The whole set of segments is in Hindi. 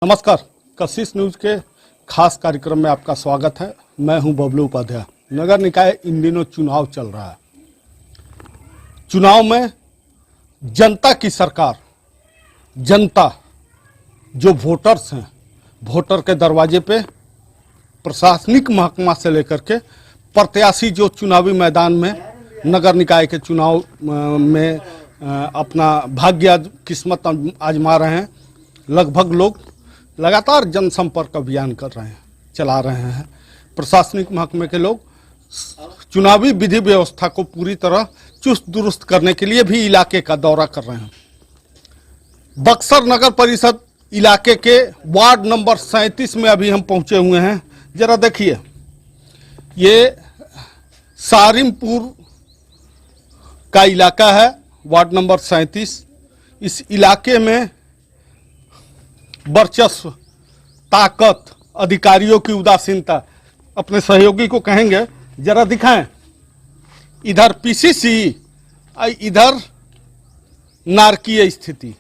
नमस्कार, कशिश न्यूज के खास कार्यक्रम में आपका स्वागत है। मैं हूं बबलू उपाध्याय। नगर निकाय इन दिनों चुनाव चल रहा है। चुनाव में जनता की सरकार, जनता जो वोटर्स हैं, वोटर के दरवाजे पे प्रशासनिक महकमा से लेकर के प्रत्याशी जो चुनावी मैदान में नगर निकाय के चुनाव में अपना भाग्य किस्मत आजमा रहे हैं। लगभग लोग लगातार जनसंपर्क अभियान कर रहे हैं, चला रहे हैं। प्रशासनिक महकमे के लोग चुनावी विधि व्यवस्था को पूरी तरह चुस्त दुरुस्त करने के लिए भी इलाके का दौरा कर रहे हैं। बक्सर नगर परिषद इलाके के वार्ड नंबर 37 में अभी हम पहुंचे हुए हैं। जरा देखिए, ये सारिमपुर का इलाका है, वार्ड नंबर 37। इस इलाके में वर्चस्व, ताकत, अधिकारियों की उदासीनता। अपने सहयोगी को कहेंगे जरा दिखाएं। इधर पीसीसी, इधर नारकीय स्थिति।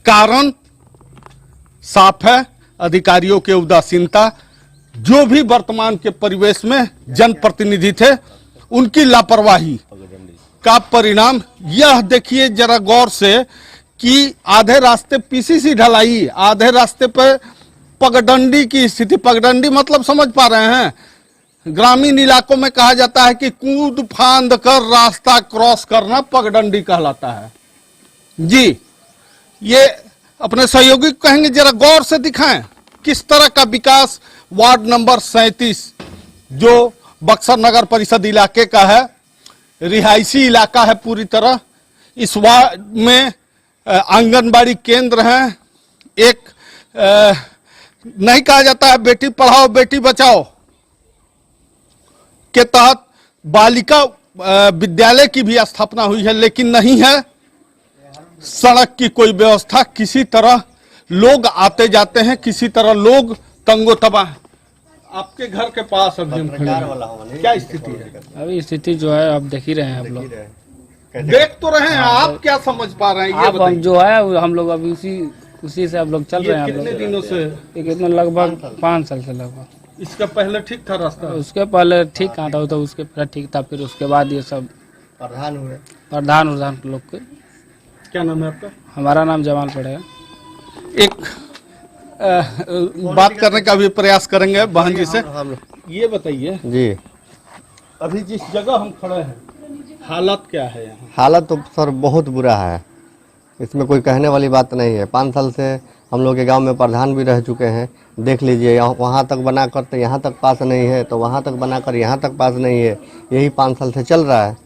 कारण साफ है, अधिकारियों के उदासीनता। जो भी वर्तमान के परिवेश में जनप्रतिनिधि थे, उनकी लापरवाही का परिणाम यह देखिए जरा गौर से कि आधे रास्ते पीसीसी ढलाई, आधे रास्ते पर पगडंडी की स्थिति। पगडंडी मतलब समझ पा रहे हैं? ग्रामीण इलाकों में कहा जाता है कि कूद फांद कर रास्ता क्रॉस करना पगडंडी कहलाता है। जी, ये अपने सहयोगी को कहेंगे जरा गौर से दिखाएं किस तरह का विकास वार्ड नंबर 37 जो बक्सर नगर परिषद इलाके का है, रिहायशी इलाका है पूरी तरह। इस वार्ड में आंगनबाड़ी केंद्र हैं। एक नहीं कहा जाता है बेटी पढ़ाओ बेटी बचाओ के तहत बालिका विद्यालय की भी स्थापना हुई है, लेकिन नहीं है सड़क की कोई व्यवस्था। किसी तरह लोग आते जाते हैं, किसी तरह लोग तंगोतबा। आपके घर के पास अभी हम खड़े हैं, क्या स्थिति है? अभी स्थिति जो है आप देख ही रहे हैं, आप लोग देख तो रहे हैं। आप क्या समझ पा रहे हैं? ये आप हम जो है हम लोग अभी उसी से आप लोग चल रहे हैं। कितने दिनों से? कितना, लगभग 5 साल से लगभग। इसका पहले ठीक था रास्ता? उसके पहले ठीक कहाँ था, तो उसके पहले ठीक था, फिर उसके बाद ये सब प्रधान हुए। प्रधान लोग के। क्या नाम है आपका? हमारा नाम जमाल पड़ेगा। एक बात करने का भी प्रयास करेंगे बहन जी से। ये बताइए जी, अभी जिस जगह हम खड़े हैं हालत क्या है यहाँ? हालत तो सर बहुत बुरा है, इसमें कोई कहने वाली बात नहीं है। 5 साल से हम लोग के गांव में प्रधान भी रह चुके हैं। देख लीजिए, वहाँ तक बना कर तो यहाँ तक पास नहीं है, तो वहाँ तक बना कर यहाँ तक पास नहीं है। यही 5 साल से चल रहा है।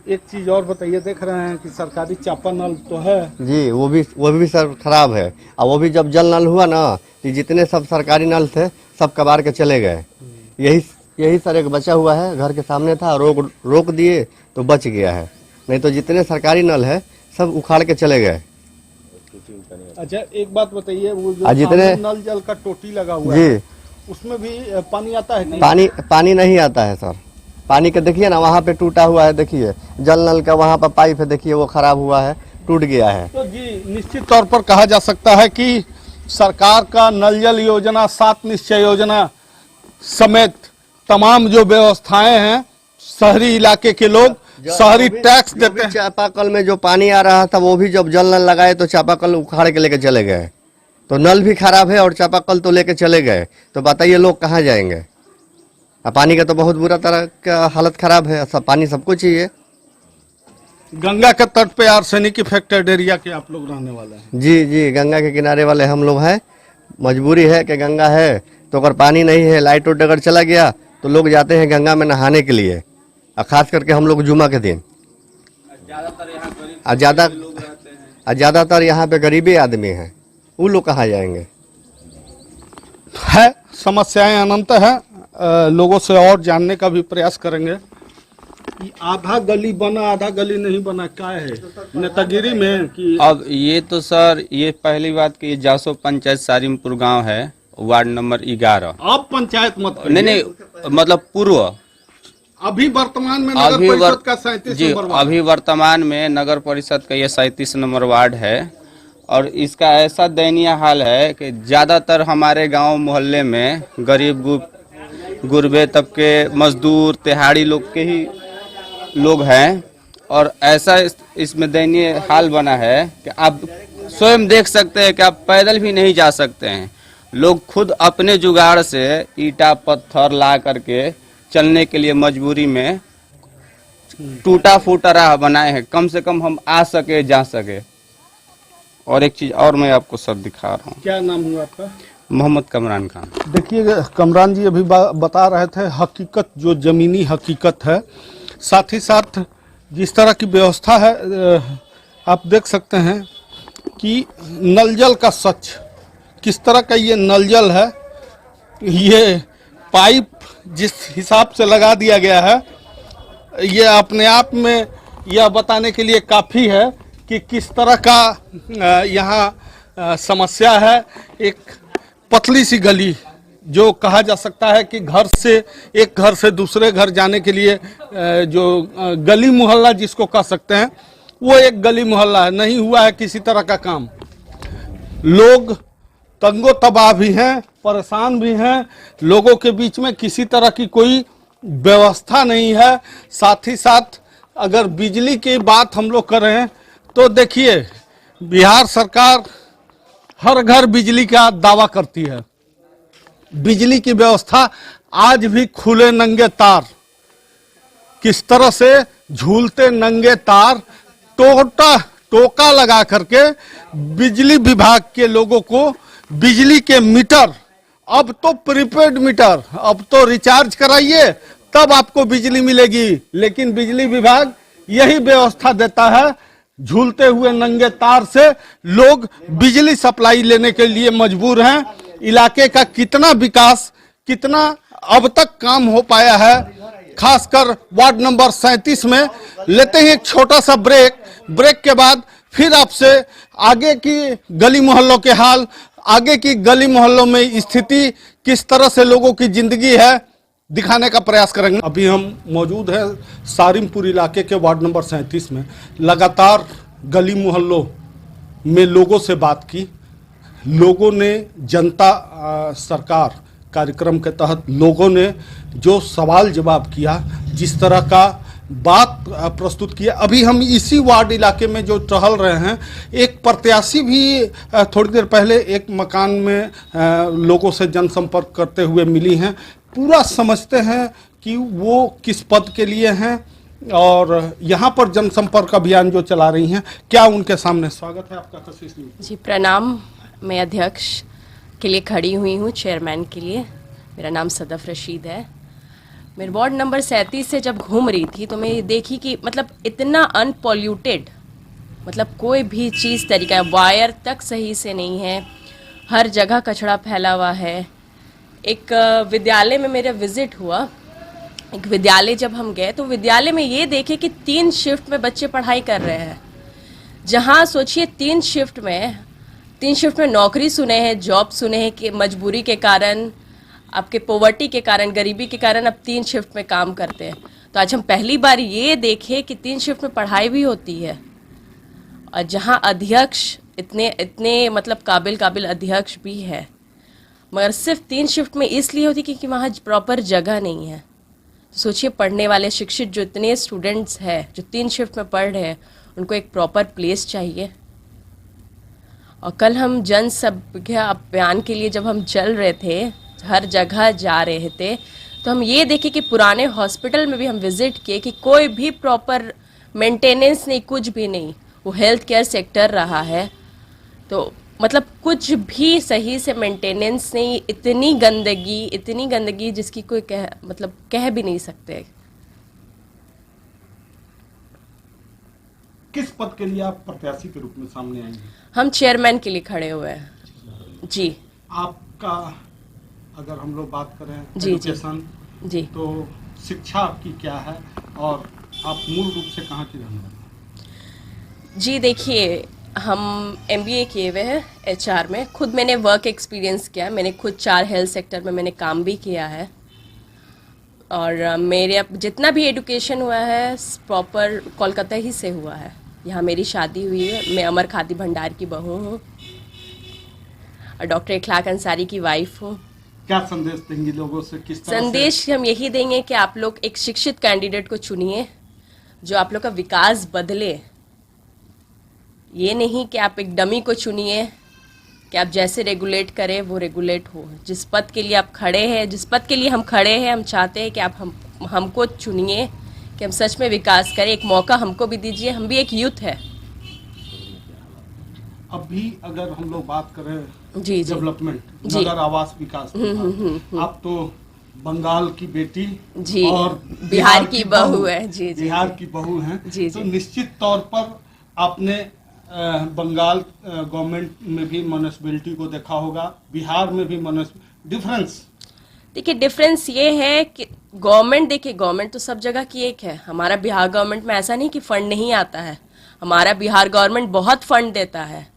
एक चीज और बताइए, देख रहे हैं कि सरकारी चापा नल तो है जी, वो भी सर खराब है। और वो भी जब जल नल हुआ ना, तो जितने सब सरकारी नल थे सब कबाड़ के चले गए। यही सर एक बचा हुआ है, घर के सामने था, रोक दिए तो बच गया है, नहीं तो जितने सरकारी नल है सब उखाड़ के चले गए। अच्छा, एक बात बताइए, वो जो जितने नल जल का टोटी लगा हुआ है उसमें भी पानी आता है? पानी नहीं आता है सर। पानी के देखिए ना, वहाँ पे टूटा हुआ है। देखिए जल नल का वहाँ पर पाइप है, देखिए वो खराब हुआ है, टूट गया है। तो जी, निश्चित तौर पर कहा जा सकता है कि सरकार का नल जल योजना, 7 निश्चय योजना समेत तमाम जो व्यवस्थाएं हैं, शहरी इलाके के लोग शहरी टैक्स देते हैं। चापाकल में जो पानी आ रहा था वो भी जब जल नल लगाए तो चापाकल उखाड़ के लेके चले गए। तो नल भी खराब है और चापाकल तो लेके चले गए, तो बताइए लोग कहाँ जाएंगे? पानी का तो बहुत बुरा तरह का हालत खराब है। सब पानी सबको चाहिए। गंगा के तट पे आर्सेनिक इफेक्टेड एरिया के आप लोग रहने वाले हैं? जी, गंगा के किनारे वाले हम लोग हैं। मजबूरी है कि गंगा है तो अगर पानी नहीं है, लाइट उट अगर चला गया तो लोग जाते हैं गंगा में नहाने के लिए, और खास करके हम लोग जुमा के दिन। ज़्यादातर यहाँ पे गरीबी आदमी हैं, वो लोग कहाँ जाएंगे? है समस्याएं अनंत है। लोगों से और जानने का भी प्रयास करेंगे। आधा गली बना आधा गली नहीं बना, क्या है नेतागिरी में कि? अब ये तो सर, ये पहली बात कि जासो पंचायत सारिमपुर गांव है, वार्ड नंबर 11। अब पंचायत मत नहीं, मतलब पूर्व अभी वर्तमान में नगर परिषद का 37 जी नंबर वार्ड अभी वर्तमान में नगर परिषद का ये 37 नंबर वार्ड है और इसका ऐसा दयनीय हाल है कि ज़्यादातर हमारे गांव मोहल्ले में गरीब गुरबे तबके मजदूर तिहाड़ी लोग के ही लोग हैं और ऐसा इसमें दयनीय हाल बना है कि आप स्वयं देख सकते हैं कि आप पैदल भी नहीं जा सकते हैं। लोग खुद अपने जुगाड़ से ईटा पत्थर ला करके चलने के लिए मजबूरी में टूटा फूटा राह बनाए हैं, कम से कम हम आ सके जा सके। और एक चीज और मैं आपको सब दिखा रहा हूँ। क्या नाम हुआ आपका? मोहम्मद कमरान खान। देखिए कमरान जी अभी बता रहे थे हकीकत, जो जमीनी हकीकत है, साथ ही साथ जिस तरह की व्यवस्था है आप देख सकते हैं कि नल जल का सच किस तरह का ये नल जल है, ये पाइप जिस हिसाब से लगा दिया गया है, ये अपने आप में यह बताने के लिए काफ़ी है कि किस तरह का यहाँ समस्या है। एक पतली सी गली जो कहा जा सकता है कि एक घर से दूसरे घर जाने के लिए जो गली मोहल्ला जिसको कह सकते हैं, वो एक गली मोहल्ला है, नहीं हुआ है किसी तरह का काम। लोग तंगो तबाह भी हैं, परेशान भी हैं, लोगों के बीच में किसी तरह की कोई व्यवस्था नहीं है। साथ ही साथ अगर बिजली की बात हम लोग करें तो देखिए बिहार सरकार हर घर बिजली का दावा करती है। बिजली की व्यवस्था आज भी खुले नंगे तार, किस तरह से झूलते नंगे तार टोका लगा करके बिजली विभाग के लोगों को बिजली के मीटर, अब तो प्रीपेड मीटर, अब तो रिचार्ज कराइए तब आपको बिजली मिलेगी, लेकिन बिजली विभाग यही व्यवस्था देता है। झूलते हुए नंगे तार से लोग बिजली सप्लाई लेने के लिए मजबूर हैं। इलाके का कितना विकास, कितना अब तक काम हो पाया है, खासकर वार्ड नंबर 37 में। लेते हैं एक छोटा सा ब्रेक के बाद फिर आपसे आगे की गली मोहल्लों के हाल, आगे की गली मोहल्लों में स्थिति, किस तरह से लोगों की जिंदगी है, दिखाने का प्रयास करेंगे। अभी हम मौजूद हैं सारिमपुर इलाके के वार्ड नंबर 37 में। लगातार गली मोहल्लों में लोगों से बात की, लोगों ने जनता सरकार कार्यक्रम के तहत लोगों ने जो सवाल जवाब किया, जिस तरह का बात प्रस्तुत किया। अभी हम इसी वार्ड इलाके में जो टहल रहे हैं, एक प्रत्याशी भी थोड़ी देर पहले एक मकान में लोगों से जनसंपर्क करते हुए मिली हैं। पूरा समझते हैं कि वो किस पद के लिए हैं और यहाँ पर जनसंपर्क अभियान जो चला रही हैं, क्या उनके सामने। स्वागत है आपका कशिश न्यूज़। जी प्रणाम। मैं अध्यक्ष के लिए खड़ी हुई हूँ, चेयरमैन के लिए। मेरा नाम सदफ रशीद है। मेरे वार्ड नंबर 37 से जब घूम रही थी तो मैं ये देखी कि मतलब इतना अनपॉल्यूटेड, मतलब कोई भी चीज़ तरीका, वायर तक सही से नहीं है, हर जगह कचरा फैला हुआ है। एक विद्यालय में मेरा विजिट हुआ। एक विद्यालय जब हम गए तो विद्यालय में ये देखे कि 3 शिफ्ट में बच्चे पढ़ाई कर रहे हैं। जहाँ सोचिए 3 शिफ्ट में नौकरी सुने हैं, जॉब सुने हैं कि मजबूरी के कारण, आपके पॉवर्टी के कारण, गरीबी के कारण अब 3 शिफ्ट में काम करते हैं। तो आज हम पहली बार ये देखे कि 3 शिफ्ट में पढ़ाई भी होती है। और जहाँ अध्यक्ष इतने मतलब काबिल अध्यक्ष भी है, मगर सिर्फ 3 शिफ्ट में इसलिए होती क्योंकि वहाँ प्रॉपर जगह नहीं है। तो सोचिए पढ़ने वाले शिक्षित जो इतने स्टूडेंट्स हैं जो 3 शिफ्ट में पढ़ रहे हैं, उनको एक प्रॉपर प्लेस चाहिए। और कल हम जन सभा अभियान के लिए जब हम चल रहे थे, हर जगह जा रहे थे, तो हम ये देखे कि पुराने हॉस्पिटल में भी हम विजिट किए कि कोई भी प्रॉपर मेंटेनेंस नहीं, कुछ भी नहीं। वो हेल्थ केयर सेक्टर रहा है तो मतलब कुछ भी सही से मेंटेनेंस नहीं। इतनी गंदगी जिसकी कोई कह भी नहीं सकते। किस पद के लिए आप प्रत्याशी के रूप में सामने आएंगे? हम चेयरमैन के लिए खड़े हुए हैं जी। आपका अगर हम लोग बात करें जी एजुकेशन, जी, तो शिक्षा आपकी क्या है और आप मूल रूप से कहाँ की रहने वाले हैं? जी देखिए, हम MBA किए हुए हैं HR में। खुद मैंने वर्क एक्सपीरियंस किया है। मैंने खुद 4 हेल्थ सेक्टर में मैंने काम भी किया है। और मेरे जितना भी एजुकेशन हुआ है प्रॉपर कोलकाता ही से हुआ है। यहाँ मेरी शादी हुई है, मैं अमर खादी भंडार की बहू हूँ और डॉक्टर इखलाक अंसारी की वाइफ हूँ। क्या संदेश देंगी लोगों से, किस तरह संदेश हम यही देंगे कि आप लोग एक शिक्षित कैंडिडेट को चुनिए जो आप लोग का विकास बदले। ये नहीं कि आप एक डमी को चुनिए कि आप जैसे रेगुलेट करें वो रेगुलेट हो। जिस पद के लिए आप खड़े हैं, जिस पद के लिए हम खड़े हैं, हम चाहते हैं कि आप हमको चुनिए कि हम सच में विकास करें। एक मौका हमको भी दीजिए, हम भी एक यूथ है। अभी अगर हम लोग बात करें जी जी डेवलपमेंट, जी। नगर आवास विकास आप तो बंगाल की बेटी जी और बिहार की बहू है। जी जी बिहार की बहू हैं, जी, तो जी। निश्चित तौर पर आपने बंगाल गवर्नमेंट में भी म्युनिसिपैलिटी को देखा होगा, बिहार में भी डिफरेंस। देखिए डिफरेंस ये है कि गवर्नमेंट, देखिए गवर्नमेंट तो सब जगह की एक है। हमारा बिहार गवर्नमेंट में ऐसा नहीं कि फंड नहीं आता है, हमारा बिहार गवर्नमेंट बहुत फंड देता है,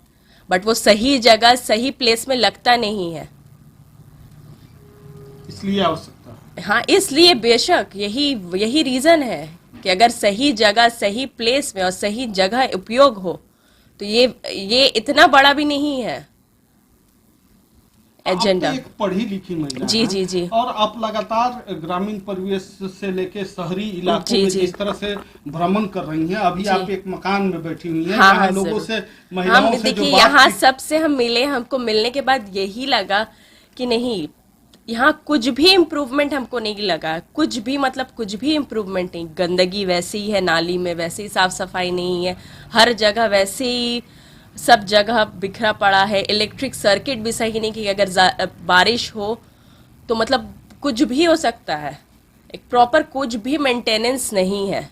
बट वो सही जगह सही प्लेस में लगता नहीं है। इसलिए आवश्यकता है। हाँ, इसलिए बेशक यही रीज़न है कि अगर सही जगह सही प्लेस में और सही जगह उपयोग हो तो ये इतना बड़ा भी नहीं है एजेंडा। आप तो एक पढ़ी लिखी महिला जी हैं, जी जी। और आप लगातार ग्रामीण परिवेश से लेके शहरी इलाकों जी, में जी। जिस तरह से भ्रमण कर रही हैं, अभी जी। आप एक मकान में बैठी हुई हैं, हाँ, यहाँ हाँ, लोगों जरूर। से, महिलाओं हम से जो देखिए यहाँ बातचीत, सबसे हम मिले, हमको मिलने के बाद यही लगा कि नहीं, यहाँ कुछ भी इम्प्रूवमेंट हमको नहीं लगा। कुछ भी मतलब कुछ भी इम्प्रूवमेंट नहीं। गंदगी वैसे ही है, नाली में वैसे ही साफ सफाई नहीं है, हर जगह वैसे ही सब जगह बिखरा पड़ा है। इलेक्ट्रिक सर्किट भी सही नहीं कि अगर बारिश हो तो मतलब कुछ भी हो सकता है। एक प्रॉपर कुछ भी मेंटेनेंस नहीं है,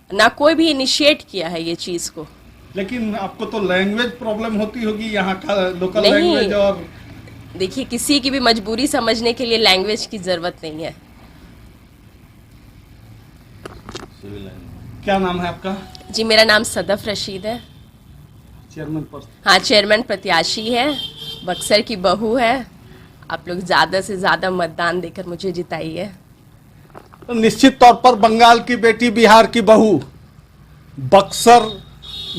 ना कोई भी इनिशिएट किया है ये चीज़ को। लेकिन आपको तो लैंग्वेज प्रॉब्लम होती होगी, यहाँ का लोकल नहीं। लैंग्वेज। और देखिए किसी की भी मजबूरी समझने के लिए लैंग्वेज की जरूरत नहीं है। क्या नाम है आपका? जी मेरा नाम सदफ रशीद है। चेयरमैन पर हाँ, चेयरमैन प्रत्याशी है, बक्सर की बहू है। आप लोग ज़्यादा से ज़्यादा मतदान देकर मुझे जिताइए। तो निश्चित तौर पर बंगाल की बेटी, बिहार की बहू, बक्सर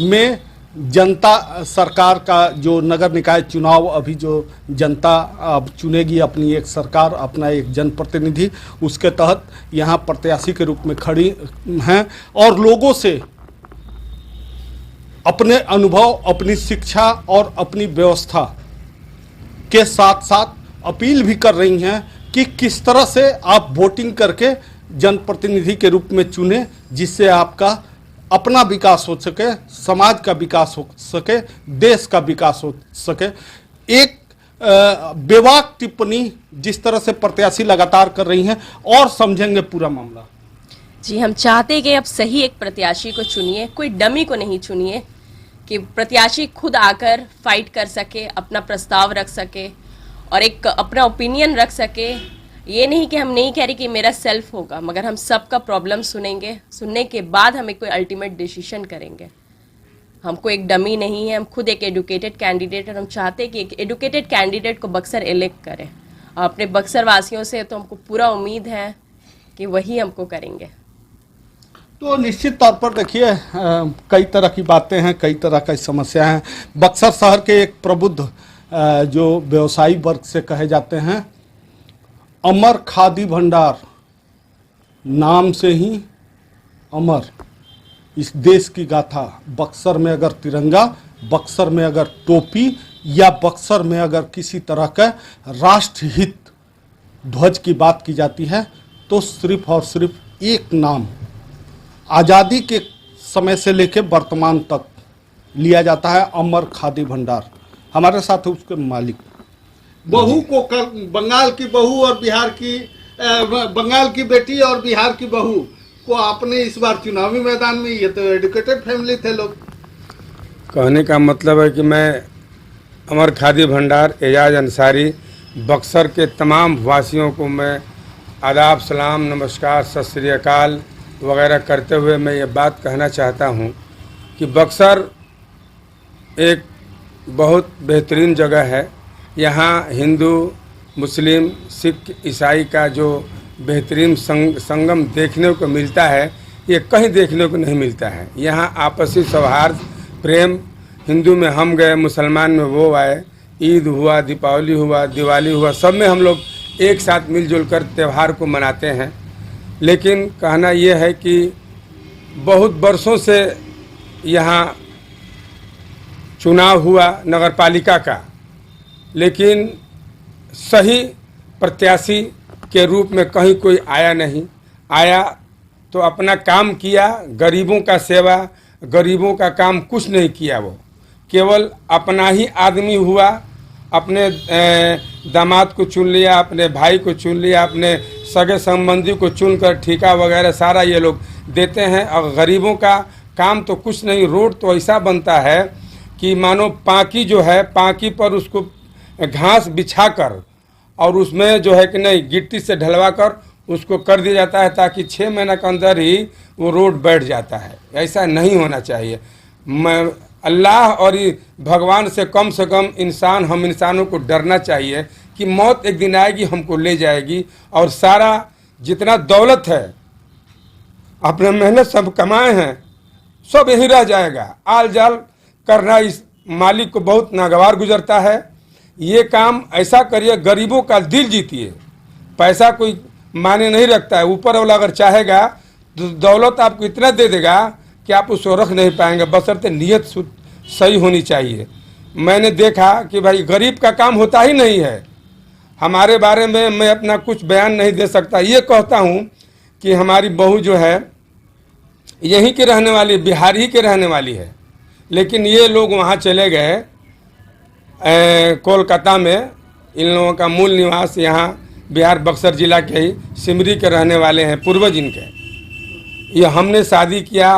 में जनता सरकार का जो नगर निकाय चुनाव, अभी जो जनता अब चुनेगी अपनी एक सरकार, अपना एक जनप्रतिनिधि, उसके तहत यहाँ प्रत्याशी के रूप में खड़ी हैं और लोगों से अपने अनुभव, अपनी शिक्षा और अपनी व्यवस्था के साथ साथ अपील भी कर रही हैं कि किस तरह से आप वोटिंग करके जनप्रतिनिधि के रूप में चुने, जिससे आपका अपना विकास हो सके, समाज का विकास हो सके, देश का विकास हो सके। एक बेबाक टिप्पणी जिस तरह से प्रत्याशी लगातार कर रही हैं, और समझेंगे पूरा मामला। जी हम चाहते हैं कि अब सही एक प्रत्याशी को चुनिए, कोई डमी को नहीं चुनिए, कि प्रत्याशी खुद आकर फाइट कर सके, अपना प्रस्ताव रख सके और एक अपना ओपिनियन रख सके। ये नहीं कि हम नहीं कह रहे कि मेरा सेल्फ होगा, मगर हम सबका प्रॉब्लम सुनेंगे, सुनने के बाद हम एक कोई अल्टीमेट डिसीजन करेंगे। हमको एक डमी नहीं है, हम खुद एक एडुकेटेड कैंडिडेट और हम चाहते हैं कि एक एडुकेटेड कैंडिडेट को बक्सर इलेक्ट करें। और अपने बक्सर वासियों से तो हमको पूरा उम्मीद है कि वही हमको करेंगे। तो निश्चित तौर पर देखिए, कई तरह की बातें हैं, कई तरह की समस्याएं हैं। बक्सर शहर के एक प्रबुद्ध जो व्यवसायी वर्ग से कहे जाते हैं, अमर खादी भंडार नाम से ही अमर, इस देश की गाथा। बक्सर में अगर तिरंगा, बक्सर में अगर टोपी, या बक्सर में अगर किसी तरह का राष्ट्रहित ध्वज की बात की जाती है, तो सिर्फ और सिर्फ एक नाम आज़ादी के समय से लेकर वर्तमान तक लिया जाता है, अमर खादी भंडार। हमारे साथ है उसके मालिक। बहू को बंगाल की बहू और बिहार की बंगाल की बेटी और बिहार की बहू को आपने इस बार चुनावी मैदान में, ये तो एडुकेटेड फैमिली थे लोग। कहने का मतलब है कि मैं अमर खादी भंडार एजाज अंसारी बक्सर के तमाम वासियों को मैं आदाब, सलाम, नमस्कार, सत श्री अकाल वगैरह करते हुए मैं ये बात कहना चाहता हूँ कि बक्सर एक बहुत बेहतरीन जगह है। यहाँ हिंदू, मुस्लिम, सिख, ईसाई का जो बेहतरीन संगम देखने को मिलता है, ये कहीं देखने को नहीं मिलता है। यहाँ आपसी सौहार्द, प्रेम, हिंदू में हम गए, मुसलमान में वो आए, ईद हुआ, दीपावली हुआ, दिवाली हुआ, सब में हम लोग एक साथ मिलजुल कर त्यौहार को मनाते हैं। लेकिन कहना ये है कि बहुत वर्षों से यहाँ चुनाव हुआ नगर पालिका का, लेकिन सही प्रत्याशी के रूप में कहीं कोई आया नहीं। आया तो अपना काम किया, गरीबों का सेवा, गरीबों का काम कुछ नहीं किया। वो केवल अपना ही आदमी हुआ, अपने दामाद को चुन लिया, अपने भाई को चुन लिया, अपने सगे संबंधी को चुनकर ठेका वगैरह सारा ये लोग देते हैं। और गरीबों का काम तो कुछ नहीं। रोड तो ऐसा बनता है कि मानो पाकी जो है, पाकी पर उसको घास बिछाकर और उसमें जो है कि नहीं गिट्टी से ढलवा कर उसको कर दिया जाता है, ताकि 6 महीने के अंदर ही वो रोड बैठ जाता है। ऐसा नहीं होना चाहिए। मैं अल्लाह और भगवान से कम इंसान, हम इंसानों को डरना चाहिए कि मौत एक दिन आएगी, हमको ले जाएगी, और सारा जितना दौलत है, अपने मेहनत सब कमाए हैं, सब यहीं रह जाएगा। आल जाल करना इस मालिक को बहुत नागवार गुजरता है। ये काम ऐसा करिए, गरीबों का दिल जीतिए। पैसा कोई माने नहीं रखता है। ऊपर वाला अगर चाहेगा तो दौलत आपको इतना दे देगा कि आप उसको रख नहीं पाएंगे, बशर्ते नीयत सही होनी चाहिए। मैंने देखा कि भाई गरीब का काम होता ही नहीं है। हमारे बारे में मैं अपना कुछ बयान नहीं दे सकता। ये कहता हूँ कि हमारी बहू जो है यहीं की रहने वाली, बिहार ही के रहने वाली है, लेकिन ये लोग वहाँ चले गए कोलकाता में। इन लोगों का मूल निवास यहाँ बिहार बक्सर जिला के ही सिमरी के रहने वाले हैं, पूर्वज इनके। ये हमने शादी किया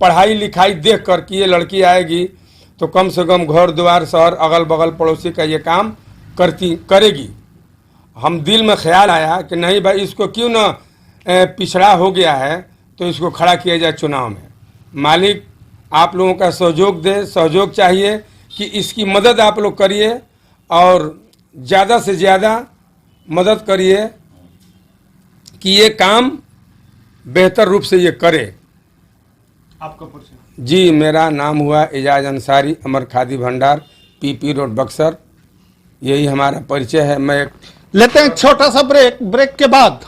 पढ़ाई लिखाई देख कर कि ये लड़की आएगी तो कम से कम घर द्वार शहर अगल बगल पड़ोसी का ये काम करेगी। हम दिल में ख्याल आया कि नहीं भाई, इसको क्यों ना पिछड़ा हो गया है तो इसको खड़ा किया जाए चुनाव में। मालिक आप लोगों का सहयोग दे, सहयोग चाहिए कि इसकी मदद आप लोग करिए और ज़्यादा से ज़्यादा मदद करिए कि ये काम बेहतर रूप से ये करे। आपका परिचय? जी, मेरा नाम हुआ एजाज अंसारी, अमर खादी भंडार, PP रोड बक्सर। यही हमारा परिचय है। मैं लेते हैं छोटा सा ब्रेक के बाद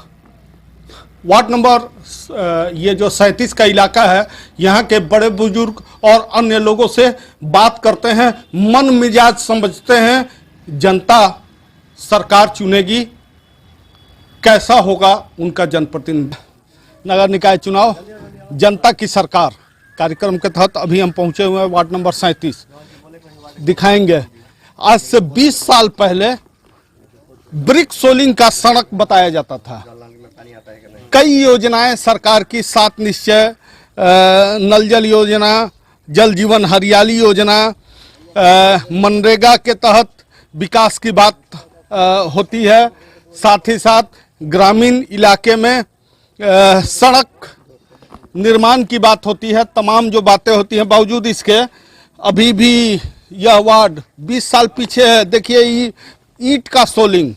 वार्ड नंबर ये जो 37 का इलाका है, यहाँ के बड़े बुजुर्ग और अन्य लोगों से बात करते हैं। मन मिजाज समझते हैं। जनता सरकार चुनेगी, कैसा होगा उनका जनप्रतिनिधि। नगर निकाय चुनाव, जनता की सरकार कार्यक्रम के तहत अभी हम पहुंचे हुए हैं वार्ड नंबर 37। दिखाएंगे आज से 20 साल पहले ब्रिक सोलिंग का सड़क बताया जाता था। कई योजनाएं सरकार की, 7 निश्चय, नल जल योजना, जल जीवन हरियाली योजना, मनरेगा के तहत विकास की बात होती है। साथ ही साथ ग्रामीण इलाके में सड़क निर्माण की बात होती है। तमाम जो बातें होती हैं, बावजूद इसके अभी भी यह वार्ड 20 साल पीछे है। देखिए ईंट का सोलिंग,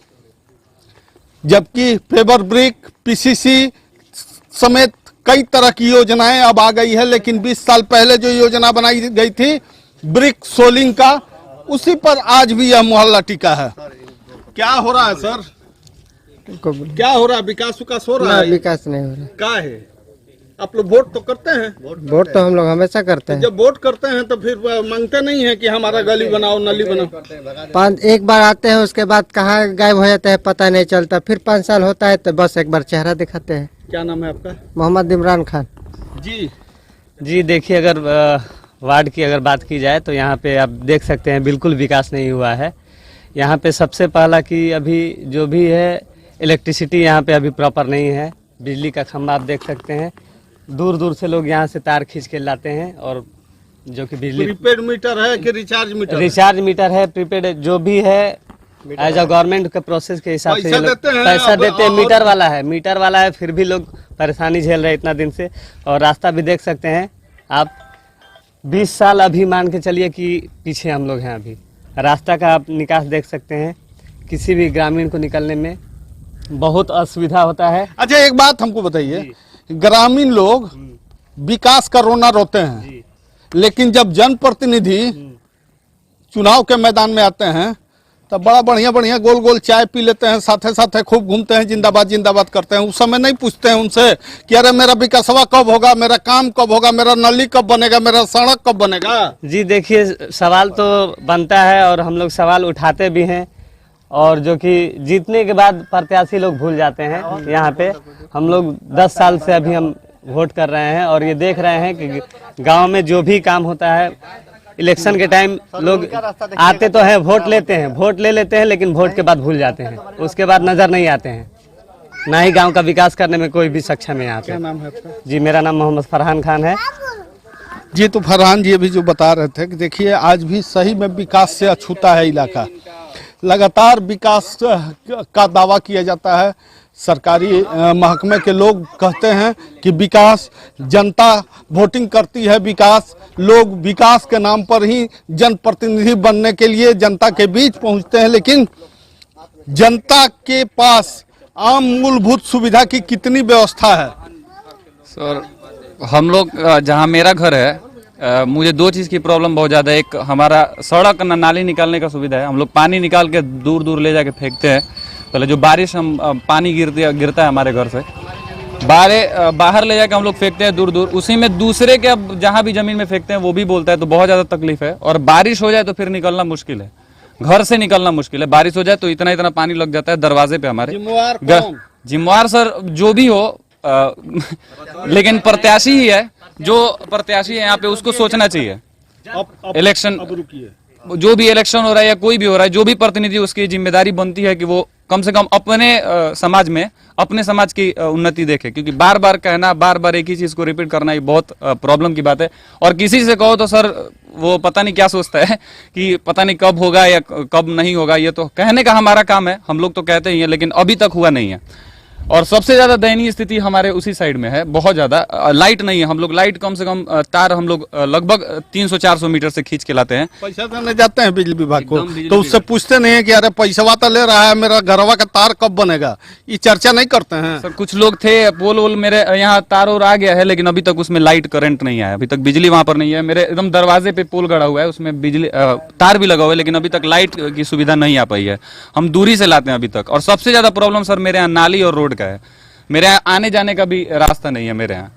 जबकि पेवर ब्रिक, PCC समेत कई तरह की योजनाएं अब आ गई है, लेकिन 20 साल पहले जो योजना बनाई गई थी ब्रिक सोलिंग का, उसी पर आज भी यह मोहल्ला टिका है। क्या हो रहा है सर? क्या हो रहा है? विकास हो रहा है? विकास नहीं हो रहा। क्या है? आप लोग वोट तो करते हैं? वोट तो हम लोग हमेशा करते हैं। जब वोट करते हैं तो फिर मांगते नहीं है कि हमारा गली बनाओ, नली बनाओ? एक बार आते हैं, उसके बाद कहाँ गायब हो जाते हैं पता नहीं चलता। फिर 5 साल होता है तो बस एक बार चेहरा दिखाते हैं। क्या नाम है आपका? मोहम्मद इमरान खान। जी देखिए, अगर वार्ड की अगर बात की जाए तो यहाँ पे आप देख सकते हैं बिल्कुल विकास नहीं हुआ है। यहाँ पे सबसे पहला कि अभी जो भी है इलेक्ट्रिसिटी यहाँ पे अभी प्रॉपर नहीं है। बिजली का खंभा आप देख सकते हैं, दूर दूर से लोग यहाँ से तार खींच के लाते हैं, और जो कि बिजली प्रीपेड मीटर है कि रिचार्ज मीटर? रिचार्ज मीटर है, प्रीपेड जो भी है एज अ गवर्नमेंट के प्रोसेस के हिसाब से पैसा देते हैं। मीटर वाला है, फिर भी लोग परेशानी झेल रहे हैं इतना दिन से। और रास्ता भी देख सकते हैं आप, 20 साल अभी मान के चलिए कि पीछे हम लोग हैं। अभी रास्ता का आप निकास देख सकते हैं, किसी भी ग्रामीण को निकलने में बहुत असुविधा होता है। अच्छा एक बात हमको बताइए, ग्रामीण लोग विकास का रोना रोते हैं, लेकिन जब जनप्रतिनिधि चुनाव के मैदान में आते हैं तब बड़ा बढ़िया बढ़िया गोल गोल चाय पी लेते हैं, साथे साथे खूब घूमते हैं, जिंदाबाद जिंदाबाद करते हैं। उस समय नहीं पूछते हैं उनसे कि अरे मेरा विकासवा कब होगा, मेरा काम कब होगा, मेरा नली कब बनेगा, मेरा सड़क कब बनेगा। जी देखिए, सवाल तो बनता है और हम लोग सवाल उठाते भी हैं, और जो कि जीतने के बाद प्रत्याशी लोग भूल जाते हैं। यहाँ पे हम लोग 10 साल से अभी हम वोट कर रहे हैं और ये देख रहे हैं कि गांव में जो भी काम होता है, इलेक्शन के टाइम लोग आते तो हैं, वोट लेते हैं, वोट ले लेते हैं, लेकिन वोट के बाद भूल जाते हैं, उसके बाद नजर नहीं आते हैं, ना ही गांव का विकास करने में कोई भी सक्षम है यहाँ पे। क्या नाम है आपका? जी मेरा नाम मोहम्मद फरहान खान है। जी तो फरहान जी अभी जो बता रहे थे कि देखिए आज भी सही में विकास से अछूता है इलाका, लगातार विकास का दावा किया जाता है। सरकारी महकमे के लोग कहते हैं कि विकास, जनता वोटिंग करती है विकास, लोग विकास के नाम पर ही जनप्रतिनिधि बनने के लिए जनता के बीच पहुंचते हैं, लेकिन जनता के पास आम मूलभूत सुविधा की कितनी व्यवस्था है? सर हम लोग जहाँ मेरा घर है, मुझे 2 चीज़ की प्रॉब्लम बहुत ज़्यादा है। एक हमारा सड़क नाली निकालने का सुविधा है, हम लोग पानी निकाल के दूर दूर ले जाके फेंकते हैं। पहले जो बारिश हम पानी गिरता है हमारे घर से, बाहर ले जाके हम लोग फेंकते हैं दूर दूर, उसी में दूसरे के अब जहाँ भी ज़मीन में फेंकते हैं वो भी बोलता है, तो बहुत ज़्यादा तकलीफ है। और बारिश हो जाए तो फिर निकलना मुश्किल है, घर से निकलना मुश्किल है। बारिश हो जाए तो इतना इतना पानी लग जाता है दरवाजे पे हमारे। जिम्मेवार सर जो भी हो, लेकिन प्रत्याशी ही है, जो प्रत्याशी है यहाँ पे उसको सोचना चाहिए। इलेक्शन जो भी इलेक्शन हो रहा है या कोई भी हो रहा है, जो भी प्रतिनिधि, उसकी जिम्मेदारी बनती है कि वो कम से कम अपने समाज में, अपने समाज की उन्नति देखे, क्योंकि बार बार कहना, बार बार एक ही चीज को रिपीट करना ये बहुत प्रॉब्लम की बात है। और किसी से कहो तो सर वो पता नहीं क्या सोचता है कि पता नहीं कब होगा या कब नहीं होगा। ये तो कहने का हमारा काम है, हम लोग तो कहते ही हैं, लेकिन अभी तक हुआ नहीं है। और सबसे ज्यादा दयनीय स्थिति हमारे उसी साइड में है, बहुत ज्यादा लाइट नहीं है। हम लोग लाइट कम से कम तार हम लोग लगभग 300-400 मीटर से खींच के लाते हैं। पैसा देने जाते हैं बिजली विभाग को तो उससे पूछते नहीं है कि अरे पैसा तो ले रहा है, मेरा घरवा का तार कब बनेगा, ये चर्चा नहीं करते हैं। सर कुछ लोग थे, पोल वोल मेरे यहाँ तार और आ गया है, लेकिन अभी तक उसमें लाइट करंट नहीं आया, अभी तक बिजली वहां पर नहीं है। मेरे एकदम दरवाजे पे पोल गड़ा हुआ है, उसमें बिजली तार भी लगा हुआ है, लेकिन अभी तक लाइट की सुविधा नहीं आ पाई है। हम दूरी से लाते हैं अभी तक। और सबसे ज्यादा प्रॉब्लम सर मेरे यहाँ नाली और रोड का है, मेरे यहाँ आने जाने का भी रास्ता नहीं है। मेरे यहाँ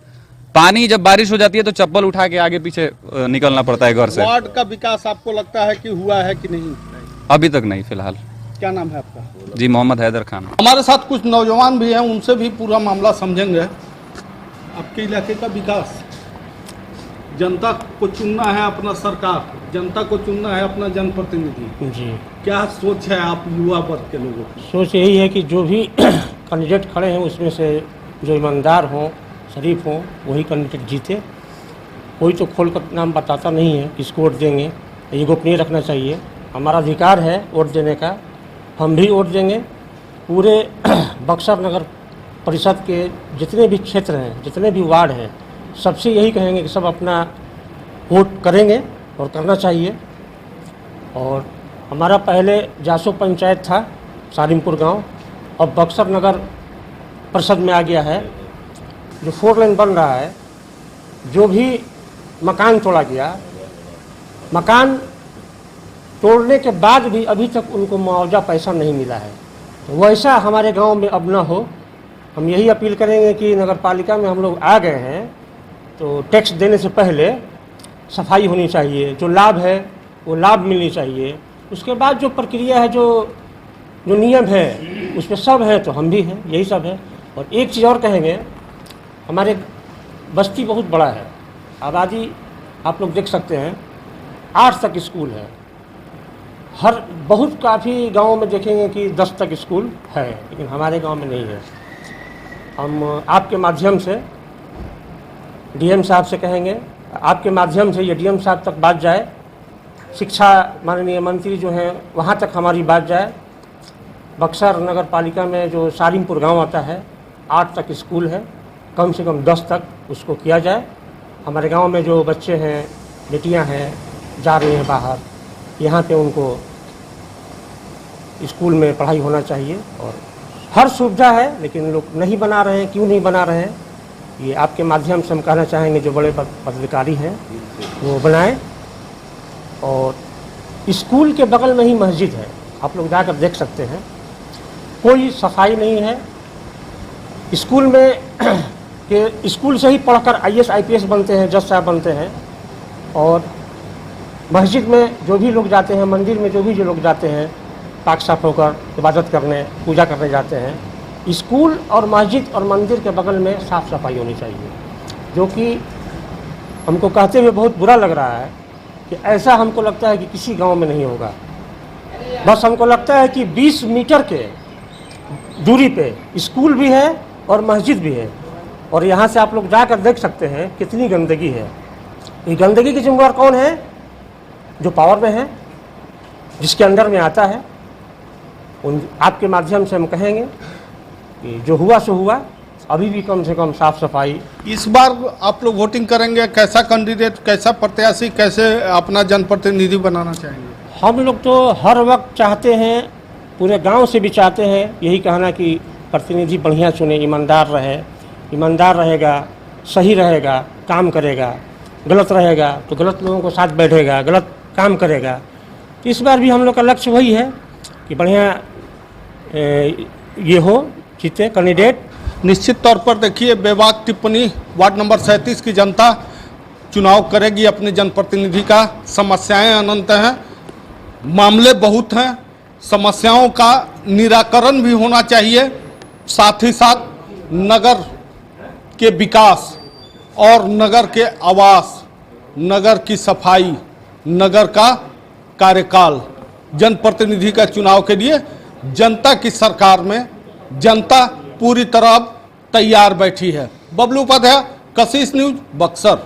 पानी जब बारिश हो जाती है तो चप्पल उठा के आगे पीछे निकलना पड़ता है घर से। वार्ड का विकास आपको लगता है कि हुआ है कि नहीं? अभी तक नहीं फिलहाल। क्या नाम है आपका? जी मोहम्मद हैदर खान। हमारे साथ कुछ नौजवान भी हैं, उनसे भी पूरा मामला समझेंगे। आपके इलाके का विकास, जनता को चुनना है अपना सरकार, जनता को चुनना है अपना जनप्रतिनिधि, जी क्या सोच है आप युवा वर्ग के लोगों की? सोच यही है कि जो भी कैंडिडेट खड़े हैं उसमें से जो ईमानदार हों, शरीफ हों, वही कैंडिडेट जीते। कोई तो खोल कर नाम बताता नहीं है किसको वोट देंगे, ये गोपनीय रखना चाहिए। हमारा अधिकार है वोट देने का, हम भी वोट देंगे। पूरे बक्सर नगर परिषद के जितने भी क्षेत्र हैं, जितने भी वार्ड हैं, सबसे यही कहेंगे कि सब अपना वोट करेंगे और करना चाहिए। और हमारा पहले जासो पंचायत था, सालिमपुर गांव, अब बक्सर नगर परिषद में आ गया है। जो 4 लेन बन रहा है, जो भी मकान तोड़ा गया, मकान तोड़ने के बाद भी अभी तक उनको मुआवजा पैसा नहीं मिला है। तो वैसा हमारे गांव में अब ना हो। हम यही अपील करेंगे कि नगर पालिका में हम लोग आ गए हैं तो टैक्स देने से पहले सफाई होनी चाहिए, जो लाभ है वो लाभ मिलनी चाहिए। उसके बाद जो प्रक्रिया है, जो नियम है, उसमें सब है तो हम भी हैं, यही सब है। और एक चीज़ और कहेंगे, हमारे बस्ती बहुत बड़ा है, आबादी आप लोग देख सकते हैं, 8 तक स्कूल है। हर बहुत काफ़ी गाँव में देखेंगे कि 10 तक स्कूल है, लेकिन हमारे गांव में नहीं है। हम आपके माध्यम से डीएम साहब से कहेंगे, आपके माध्यम से ये डीएम साहब तक बात जाए, शिक्षा माननीय मंत्री जो हैं वहाँ तक हमारी बात जाए। बक्सर नगर पालिका में जो सालिमपुर गांव आता है, 8 तक स्कूल है, कम से कम 10 तक उसको किया जाए। हमारे गांव में जो बच्चे हैं, बेटियां हैं, जा रही हैं बाहर, यहाँ पे उनको स्कूल में पढ़ाई होना चाहिए और हर सुविधा है, लेकिन लोग नहीं बना रहे हैं। क्यों नहीं बना रहे हैं, ये आपके माध्यम से हम कहना चाहेंगे, जो बड़े पदाधिकारी हैं वो बनाएं। और स्कूल के बगल में ही मस्जिद है, आप लोग जाकर देख सकते हैं, कोई सफाई नहीं है। स्कूल में कि स्कूल से ही पढ़कर IAS IPS बनते हैं, जज साहब बनते हैं। और मस्जिद में जो भी लोग जाते हैं, मंदिर में जो लोग जाते हैं, पाक साफ होकर इबादत करने, पूजा करने जाते हैं। स्कूल और मस्जिद और मंदिर के बगल में साफ़ सफाई होनी चाहिए, जो कि हमको कहते हुए बहुत बुरा लग रहा है कि ऐसा हमको लगता है कि किसी गांव में नहीं होगा। बस हमको लगता है कि 20 मीटर के दूरी पे स्कूल भी है और मस्जिद भी है, और यहाँ से आप लोग जाकर देख सकते हैं कितनी गंदगी है। ये गंदगी की जिम्मेदार कौन है? जो पावर में है, जिसके अंदर में आता है। उन आपके माध्यम से हम कहेंगे कि जो हुआ सो हुआ, अभी भी कम से कम साफ सफाई। इस बार आप लोग वोटिंग करेंगे, कैसा कैंडिडेट, कैसा प्रत्याशी, कैसे अपना जनप्रतिनिधि बनाना चाहेंगे? हम लोग तो हर वक्त चाहते हैं, पूरे गांव से भी चाहते हैं, यही कहना कि प्रतिनिधि बढ़िया चुने, ईमानदार रहे। ईमानदार रहेगा, सही रहेगा, काम करेगा। गलत रहेगा तो गलत लोगों को साथ बैठेगा, गलत काम करेगा। तो इस बार भी हम लोग का लक्ष्य वही है कि बढ़िया ये हो, जीते कैंडिडेट। निश्चित तौर पर देखिए, बेबाक टिप्पणी वार्ड नंबर 37 की जनता चुनाव करेगी अपने जनप्रतिनिधि का। समस्याएं अनंत हैं, मामले बहुत हैं, समस्याओं का निराकरण भी होना चाहिए। साथ ही साथ नगर के विकास और नगर के आवास, नगर की सफाई, नगर का कार्यकाल, जनप्रतिनिधि का चुनाव के लिए जनता की सरकार में जनता पूरी तरह तैयार बैठी है। बबलू उपाध्याय, कशिश न्यूज, बक्सर।